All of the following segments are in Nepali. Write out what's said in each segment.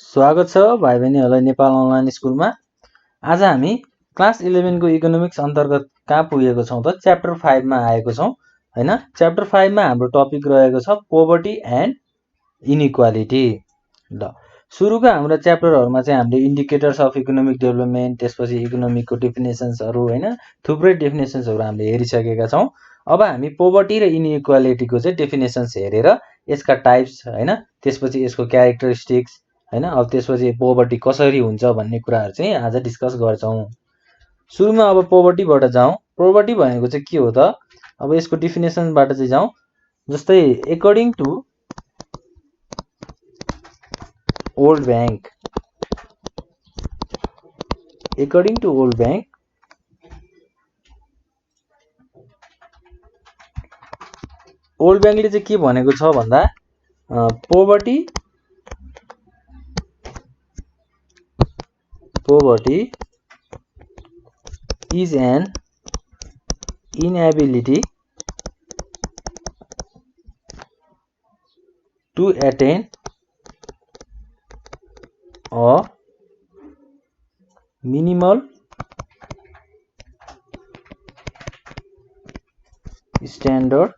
स्वागत छ भाइ बहिनीहरूलाई नेपाल अनलाइन स्कुलमा। आज हामी क्लास 11 को इकोनोमिक्स अन्तर्गत कहाँ पुगेको छौँ त च्याप्टर 5 मा आएको छौँ हैन। च्याप्टर 5 मा हाम्रो टपिक रहेको छ पोभर्टी एन्ड इनइक्वालिटी। ल सुरुका हाम्रो च्याप्टरहरुमा चाहिँ हामीले इन्डिकेटर्स अफ इकोनोमिक डेभलपमेन्ट, त्यसपछि इकोनोमिकको डेफिनेसन्सहरु हैन, थुप्रै डेफिनेसन्सहरु हामीले हेरिसकेका छौँ। अब हामी पोभर्टी र इनइक्वालिटीको चाहिँ डेफिनेसन्स हेरेर यसका टाइप्स हैन, त्यसपछि यसको क्यारेक्टरिस्टिक्स हैन, अब त्यसपछि पोभर्टी कसरी हुन्छ भन्ने कुराहरु चाहिँ आज डिस्कस गर्छौं। सुरुमा अब पोभर्टीबाट जाउँ। पोभर्टी भनेको चाहिँ के हो त? अब यसको डेफिनेसनबाट चाहिँ जाउँ। जस्तै according to old bank, according to old bank old बैंकले चाहिँ के भनेको छ भन्दा poverty is an inability to attain a minimal standard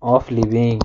of living।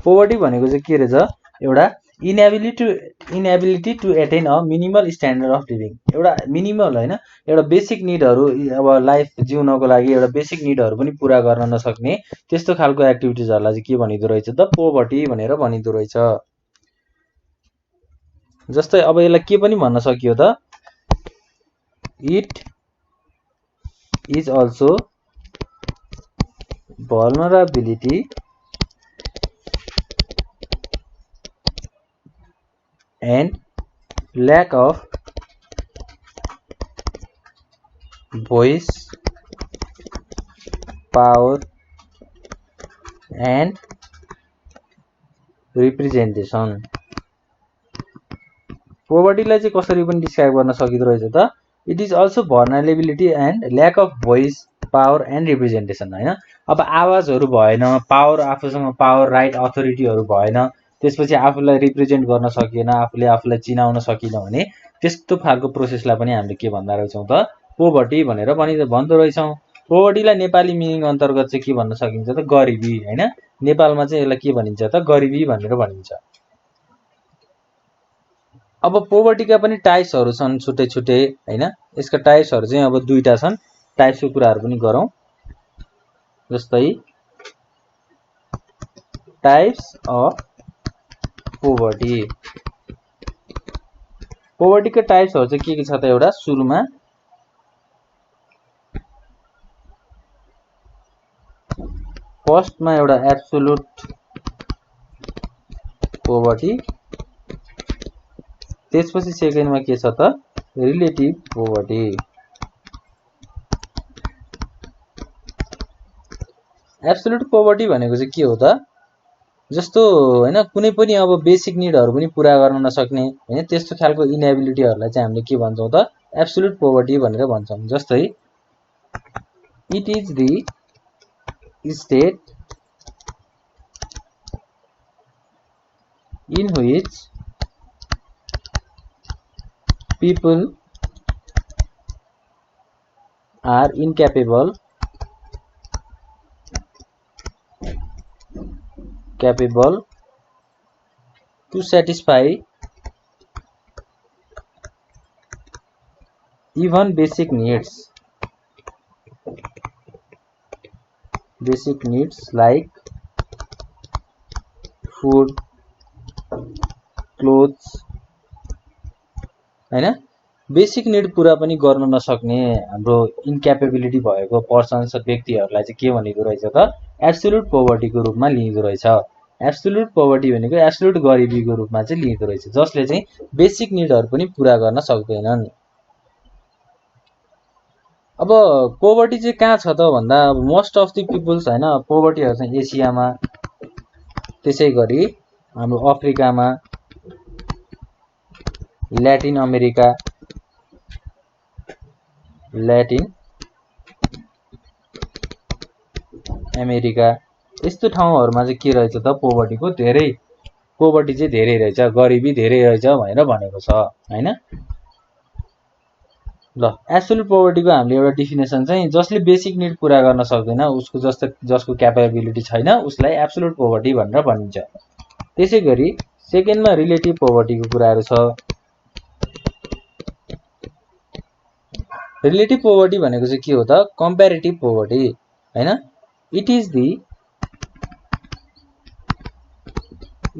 Poverty भनेको चाहिँ के रहेछ? एउटा inability to attain a minimal standard of living. एउटा मिनिमल हैन, एउटा बेसिक निडहरु, अब लाइफ जिउनको लागि एउटा बेसिक निडहरु पनि पूरा गर्न नसक्ने त्यस्तो खालको एक्टिभिटिजहरुलाई चाहिँ के भनिदो रहेछ त? पोभर्टी भनेर भनिदो रहेछ। जस्तै अब यसलाई के पनि भन्न सकियो त? It is also vulnerability and lack of voice, power and representation। पोभर्टीलाई चाहिँ कसरी पनि डिस्क्राइब गर्न सकिदो रहेछ त? It is also vulnerability and lack of voice, power and representation हैन। अब आवाजहरु भएन, पावर, आफूसँग पावर, राइट, अथोरिटीहरु भएन, त्यसपछि आफूलाई रिप्रेजेन्ट गर्न सकिएन, आफूले आफूलाई चिनाउन सकिन भने त्यस्तो खालको प्रोसेसलाई पनि हामीले के भन्दा रहेछौं त? पोभर्टी भनेर भन्दो रहेछौं। पोभर्टीलाई नेपाली मिनिङ अन्तर्गत चाहिँ के भन्न सकिन्छ त? गरिबी हैन। नेपालमा चाहिँ यसलाई के भनिन्छ त? गरिबी भनेर भनिन्छ। अब पोभर्टीका पनि टाइप्सहरु छन् छुट्टै छुट्टै हैन। यसका टाइप्सहरु चाहिँ अब दुईटा छन्। टाइप्सको कुराहरु पनि गरौँ। जस्तै टाइप्स अफ पोभर्टी। पोभर्टीका टाइप्सहरु चाहिँ के छ त? एउटा सुरुमा फर्स्टमा एउटा एब्सोल्युट पोभर्टी, त्यसपछि सेकेन्डमा के छ त? Relative poverty. एब्सोल्युट पोभर्टी भनेको चाहिँ के हो त? जस्तो हैन, कुनै पनि अब बेसिक निडहरु पनि पूरा गर्न नसक्ने हैन, त्यस्तो खालको इनएबिलिटीहरुलाई चाहिँ हामीले के भन्छौं त? एब्सोल्युट पोभर्टी भनेर भन्छौं। जस्तै it is the state in which people are incapable to satisfy even basic needs like food, clothes हैन। बेसिक निड पूरा पनि गर्न नसक्ने हाम्रो इन्क्यापेबिलिटी भएको पर्सन्स, व्यक्तिहरुलाई चाहिँ के भनिदो रहेछ त? एब्सोल्युट पोभर्टीको रूपमा लिइदो रहेछ। एब्सोल्युट पोभर्टी भनेको एब्सोल्युट गरिबीको रूपमा चाहिँ लिइदो रहेछ, जसले चाहिँ बेसिक निडहरु पनि पूरा गर्न सक्दैनन्। अब पोभर्टी चाहिँ कहाँ छ त भन्दा अब मोस्ट अफ द पिपल्स हैन, पोभर्टीहरु चाहिँ एसियामा, त्यसैगरी हाम्रो अफ्रिकामा, ल्याटिन अमेरिका, यस्तो ठाउँहरुमा चाहिँ के रहेछ त पोभर्टी चाहिँ धेरै रहेछ, गरिबी धेरै रहेछ भनेर भनेको छ हैन। ल एब्सोल्युट पोभर्टीको हामीले एउटा डेफिनेसन चाहिँ जसले बेसिक निड पूरा गर्न सक्दैन, जसको क्यापेबिलिटी छैन उसलाई एब्सोल्युट पोभर्टी भनेर भनिन्छ। त्यसैगरी सेकेन्डमा रिलेटिभ पोभर्टीको कुराहरु छ। रिलेटिभ पोभर्टी भनेको चाहिँ के हो त? कम्प्यारेटिभ पोभर्टी हैन। It is the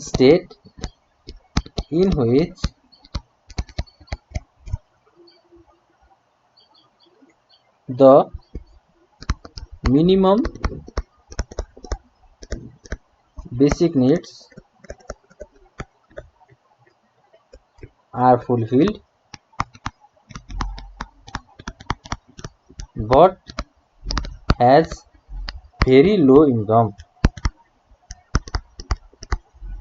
state in which the minimum basic needs are fulfilled but has very low income।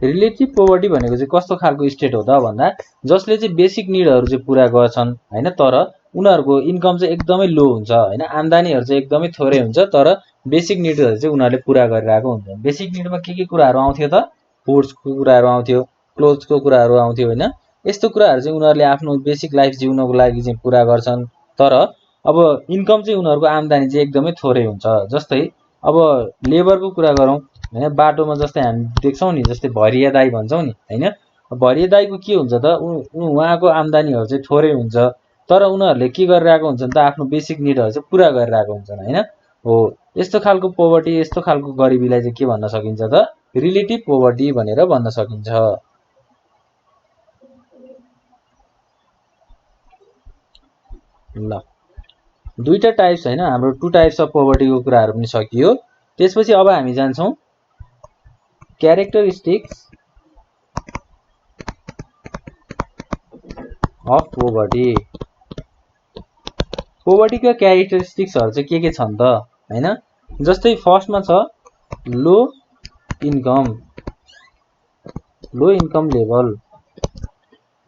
Relative poverty भनेको चाहिँ कस्तो खालको स्टेट हो त भन्दा जसले चाहिँ बेसिक निडहरु चाहिँ पूरा गर्छन् हैन, तर उनीहरुको इन्कम चाहिँ एकदमै लो हुन्छ हैन, आम्दानीहरु चाहिँ एकदमै थोरै हुन्छ, तर बेसिक निडहरु चाहिँ उनीहरुले पूरा गरिरहेको हुन्छ। बेसिक निडमा के कुराहरु आउँथ्यो त? फुड्सको कुराहरु आउँथ्यो, क्लोथ्सको कुराहरु आउँथ्यो हैन। यस्तो कुराहरु चाहिँ उनीहरुले आफ्नो बेसिक लाइफ जिउनको लागि चाहिँ पूरा गर्छन्, तर अब इन्कम चाहिँ उनीहरुको आम्दानी चाहिँ एकदमै थोरै हुन्छ। जस्तै अब लेबरको कुरा गरौँ हैन, बाटोमा जस्तै हामी देख्छौं नि, जस्तै भरिया दाइ भन्छौं नि हैन। भरिया दाइको के हुन्छ त? उहाँको आम्दानीहरु चाहिँ थोरै हुन्छ, तर उनीहरुले के गरिरहेको हुन्छन् त? आफ्नो बेसिक निडहरु चाहिँ पूरा गरिरहेको हुन्छन् हैन। हो, यस्तो खालको पोभर्टी, यस्तो खालको गरिबीलाई चाहिँ के भन्न सकिन्छ त? रिलेटिभ पोभर्टी भनेर भन्न सकिन्छ। ल दुईटा टाइप्स हैन, हाम्रो टु टाइप्स अफ पोभर्टीको कुराहरु पनि सकियो। त्यसपछि अब हामी जान्छौं क्यारेक्टरिस्टिक्स अफ पोभर्टी। पोभर्टीका क्यारेक्टरिस्टिक्सहरु चाहिँ के छन् त हैन। जस्तै फर्स्टमा छ लो इन्कम लेभल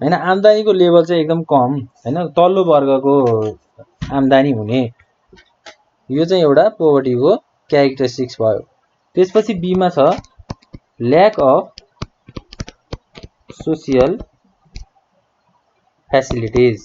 हैन, आम्दानीको लेभल चाहिँ एकदम कम हैन, तल्लो वर्गको आम्दानी हुने, यो चाहिँ एउटा पोभर्टीको क्यारेक्टरिस्टिक्स भयो। त्यसपछि बी मा छ lack of social facilities.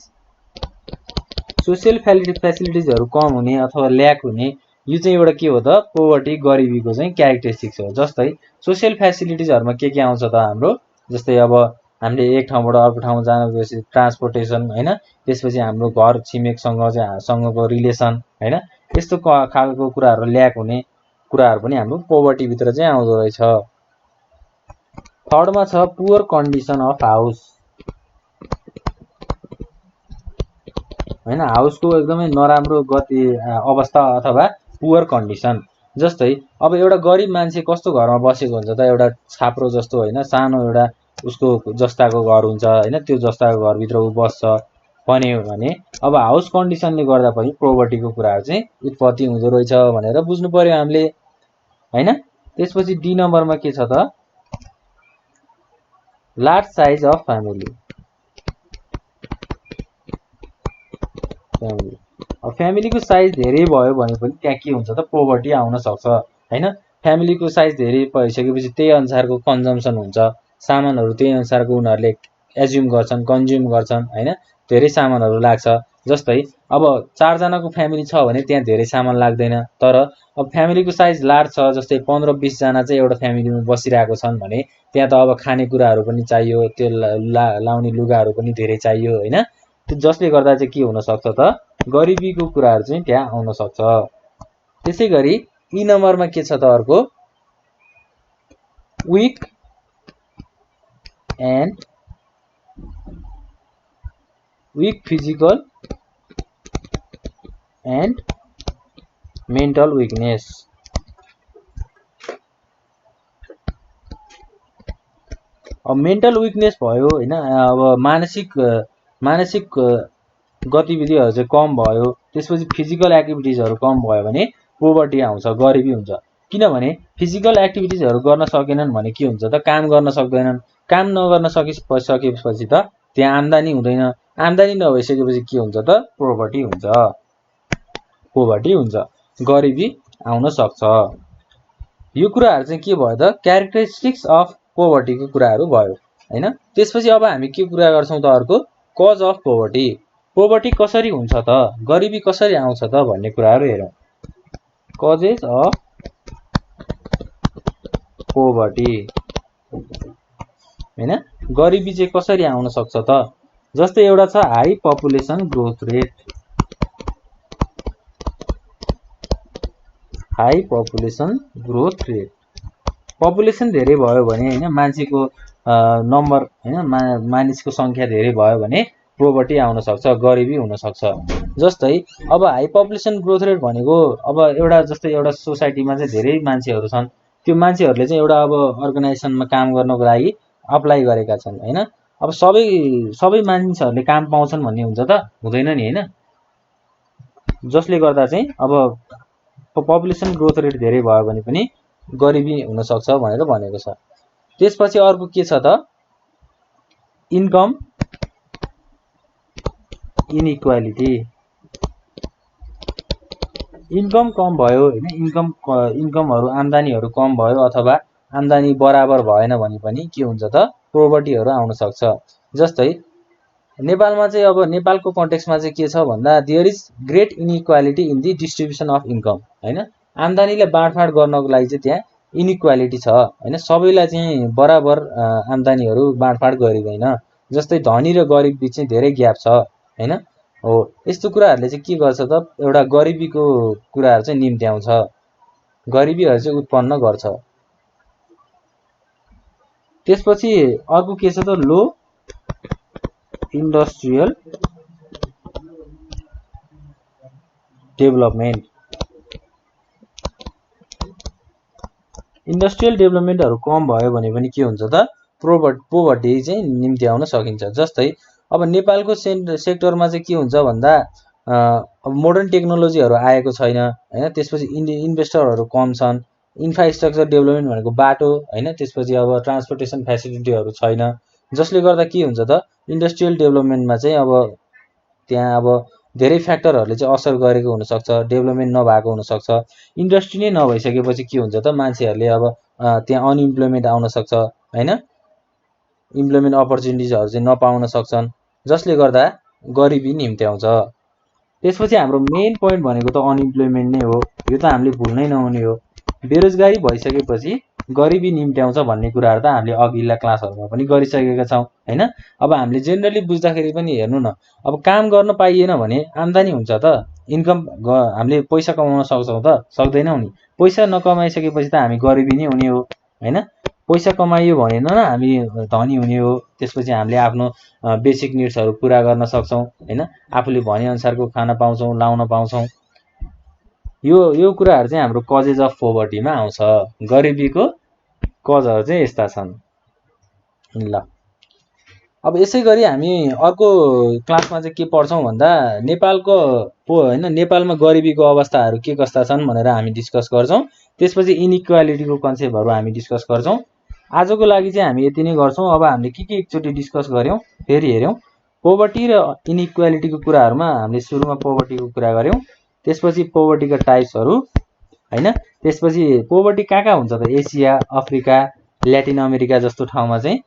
Social फ्यासिलिटिजहरु कम हुने अथवा ल्याक हुने, यो चाहिँ एउटा के हो त? पोभर्टी, गरिबीको चाहिँ क्यारेक्टरिस्टिक्स हो। जस्तै सोशल फ्यासिलिटिजहरुमा के आउँछ त हाम्रो? जस्तै अब हामीले एक ठाउँबाट अर्को ठाउँ जानुपर्छ, ट्रान्सपोर्टेसन हैन, त्यसपछि हाम्रो घर छिमेकसँगको रिलेसन हैन, यस्तो खालको कुराहरु ल्याक हुने कुराहरु पनि हाम्रो पोभर्टी भित्र चाहिँ आउँदो रहेछ। थर्डमा छ पुअर कन्डिसन अफ हाउस हैन, हाउसको एकदमै नराम्रो अवस्था अथवा पुअर कन्डिसन। जस्तै अब एउटा गरिब मान्छे कस्तो घरमा बसेको हुन्छ त? एउटा छाप्रो जस्तो हैन, सानो एउटा उसको जस्ताको घर हुन्छ हैन, त्यो जस्ताको घरभित्र उ बस्छ भने अब हाउस कन्डिसनले गर्दा पनि पोभर्टीको कुराहरु चाहिँ उत्पत्ति हुँदो रहेछ भनेर बुझ्नु पर्यो हामीले हैन। त्यसपछि डी नम्बरमा के छ त? Large size of family. अब फ्यामिलीको साइज धेरै भयो भने पनि त्यहाँ के हुन्छ त? पोभर्टी आउन सक्छ हैन। फ्यामिलीको साइज धेरै भइसकेपछि त्यही अनुसारको कन्जम्सन हुन्छ, सामानहरु त्यही अनुसारको उनीहरुले एज्युम गर्छन्, कन्ज्युम गर्छन् हैन, धेरै सामानहरु लाग्छ। जस्तै अब 4 जनाको फ्यामिली छ भने त्यहाँ धेरै सामान लाग्दैन, तर अब फ्यामिलीको साइज लार्ज छ, जस्तै 15-20 जना चाहिँ एउटा फ्यामिलीमा बसिरहेको छन् भने त्यहाँ त अब खानेकुराहरु पनि चाहियो, त्यो लाउने लुगाहरु पनि धेरै चाहियो हैन। त्यो जसले गर्दा चाहिँ के हुन सक्छ त? गरिबीको कुराहरु चाहिँ त्यहाँ आउन सक्छ। त्यसैगरी ई नम्बरमा के छ त अर्को? Weak physical and mental weakness. अब मेन्टल विकनेस भयो हैन, अब मानसिक गतिविधिहरु चाहिँ कम भयो, त्यसपछि फिजिकल एक्टिभिटिजहरु कम भयो भने पोभर्टी आउँछ, गरिबी हुन्छ। किनभने फिजिकल एक्टिभिटिजहरु गर्न सकेनन् भने के हुन्छ त? काम गर्न सक्दैनन्, काम नगर्न सकेपछि त त्यहाँ आम्दानी हुँदैन, आम्दानी नभइसकेपछि के हुन्छ त? पोभर्टी हुन्छ, गरिबी आउन सक्छ। यो कुराहरु चाहिँ के भयो त क्यारेक्टरिस्टिक्स अफ पोभर्टीको कुराहरु भयो हैन। त्यसपछि अब हामी के कुरा गर्छौं त अर्को कज अफ पोभर्टी। पोभर्टी कसरी हुन्छ त गरिबी कसरी आउँछ त भन्ने कुराहरु हेरौं। कजेस अफ पोभर्टी हैन गरिबी चाहिँ कसरी आउन सक्छ त जस्तै एउटा छ high population growth rate. High population growth rate population धेरै भयो भने हैन मान्छेको नम्बर हैन मानिसको संख्या धेरै भयो भने पोभर्टी आउन सक्छ गरिबी हुन सक्छ। जस्तै अब हाई पपुलेसन ग्रोथ रेट भनेको अब एउटा जस्तै एउटा सोसाइटीमा चाहिँ धेरै मान्छेहरु छन् त्यो मान्छेहरुले चाहिँ एउटा अब अर्गनाइजेसनमा काम गर्नको लागि अप्लाई गरेका छन् हैन। अब सबै मानिसहरुले काम पाउँछन् भन्ने हुन्छ त हुँदैन नि हैन। जसले गर्दा चाहिँ अब पपुलेसन ग्रोथ रेट धेरै भयो भने पनि गरिबी हुन सक्छ भनेर भनेको छ। त्यसपछि अर्को के छ त इन्कम इनइक्वालिटी। इन्कम कम भयो हैन इन्कमहरु आम्दानीहरु कम भयो अथवा आम्दानी बराबर भएन भने पनि के हुन्छ त पोभर्टीहरु आउन सक्छ। जस्तै नेपालमा चाहिँ अब नेपालको कन्टेक्स्टमा चाहिँ के छ भन्दा there is great inequality in the distribution of income हैन। आम्दानीले बाँडफाँड गर्नको लागि चाहिँ त्यहाँ इनइक्वालिटी छ हैन। सबैलाई चाहिँ बराबर आम्दानीहरु बाँडफाँड गरिदैन। जस्तै धनी र गरिब बीच चाहिँ धेरै ग्याप छ हैन। हो यस्तो कुराहरुले चाहिँ के गर्छ त एउटा गरिबीको कुराहरु चाहिँ निम्त्याउँछ गरिबीहरु चाहिँ उत्पन्न गर्छ। त्यसपछि अर्को के छ त लो इन्डस्ट्रियल डेभलपमेन्ट। इन्डस्ट्रियल डेभलपमेन्टहरु कम भयो भने पनि के हुन्छ त पोभर्टी चाहिँ निम्त्याउन सकिन्छ। जस्तै अब नेपालको सेक्टरमा चाहिँ के हुन्छ भन्दा अब मोडर्न टेक्नोलोजीहरु आएको छैन हैन। त्यसपछि इन्भेस्टरहरु कम छन्। इन्फ्रास्ट्रक्चर डेभलपमेन्ट भनेको बाटो हैन। त्यसपछि अब ट्रान्सपोर्टेसन फ्यासिलिटीहरु छैन जसले गर्दा के हुन्छ त इन्डस्ट्रियल डेभलपमेन्टमा चाहिँ अब त्यहाँ अब धेरै फ्याक्टरहरुले चाहिँ असर गरेको हुन सक्छ डेभलपमेन्ट नभएको हुन सक्छ। इन्डस्ट्री नै नभइसकेपछि के हुन्छ त मान्छेहरुले अब त्यहाँ अनइम्प्लोयमेन्ट आउन सक्छ हैन। इम्प्लोयमेन्ट अपर्च्युनिटिजहरु चाहिँ नपाउन सक्छन् जसले गर्दा गरिबी निम्त्याउँछ। त्यसपछि हाम्रो मेन पोइन्ट भनेको त अनइम्प्लोयमेन्ट नै हो। यो त हामीले भुल्नै नहुने हो। बेरोजगारी भइसकेपछि गरिबी निम्त्याउँछ भन्ने कुराहरु त हामीले अघिल्ला क्लासहरुमा पनि गरिसकेका छौं हैन। अब हामीले जेनरली बुझ्दाखेरि पनि हेर्नु न अब काम गर्न पाइएन भने आम्दानी हुन्छ त इन्कम हामीले पैसा कमाउन सक्छौं त सक्दैनौ नि। पैसा नकमाइसकेपछि त हामी गरिबी नै हुने हो हैन। पैसा कमाइयो भने न हामी धनी हुने हो। त्यसपछि हामीले आफ्नो बेसिक निड्सहरु पूरा गर्न सक्छौं हैन। आफूले भने अनुसारको खाना पाउँछौं लाउन पाउँछौं। यो कुराहरु चाहिँ हाम्रो कजेस अफ पोभर्टीमा आउँछ। गरिबीको कजहरु चाहिँ यस्ता छन्। ल अब यसैगरी हामी अर्को क्लासमा चाहिँ के पढ्छौं भन्दा नेपालको हैन नेपालमा गरिबीको अवस्थाहरु के कस्ता छन् भनेर हामी डिस्कस गर्छौं। त्यसपछि इनइक्वालिटीको कन्सेप्टहरु हामी डिस्कस गर्छौं। आजको लागि चाहिँ हामी यति नै गर्छौं। अब हामीले के एकचोटी डिस्कस गर्यौं फेरि हेर्यौं। पोभर्टी र इनइक्वालिटीको कुराहरुमा हामीले सुरुमा पोभर्टीको कुरा गर्यौं। त्यसपछि पोभर्टीका टाइप्सहरु हैन। त्यसपछि पोभर्टी कहाँ हुन्छ त एसिया अफ्रिका ल्याटिन अमेरिका जस्तो ठाउँमा चाहिँ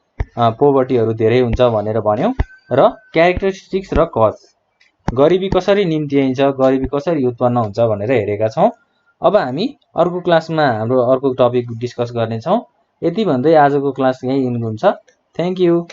पोभर्टीहरु धेरै हुन्छ भनेर भन्यौं। र क्यारेक्टरिस्टिक्स र कज गरिबी कसरी निम्त्याइन्छ गरिबी कसरी उत्पन्न हुन्छ भनेर हेरेका छौं। अब हामी अर्को क्लासमा हाम्रो अर्को टपिक डिस्कस गर्ने छौं। यति भन्दै आजको क्लास यही एन्ड हुन्छ। Thank you.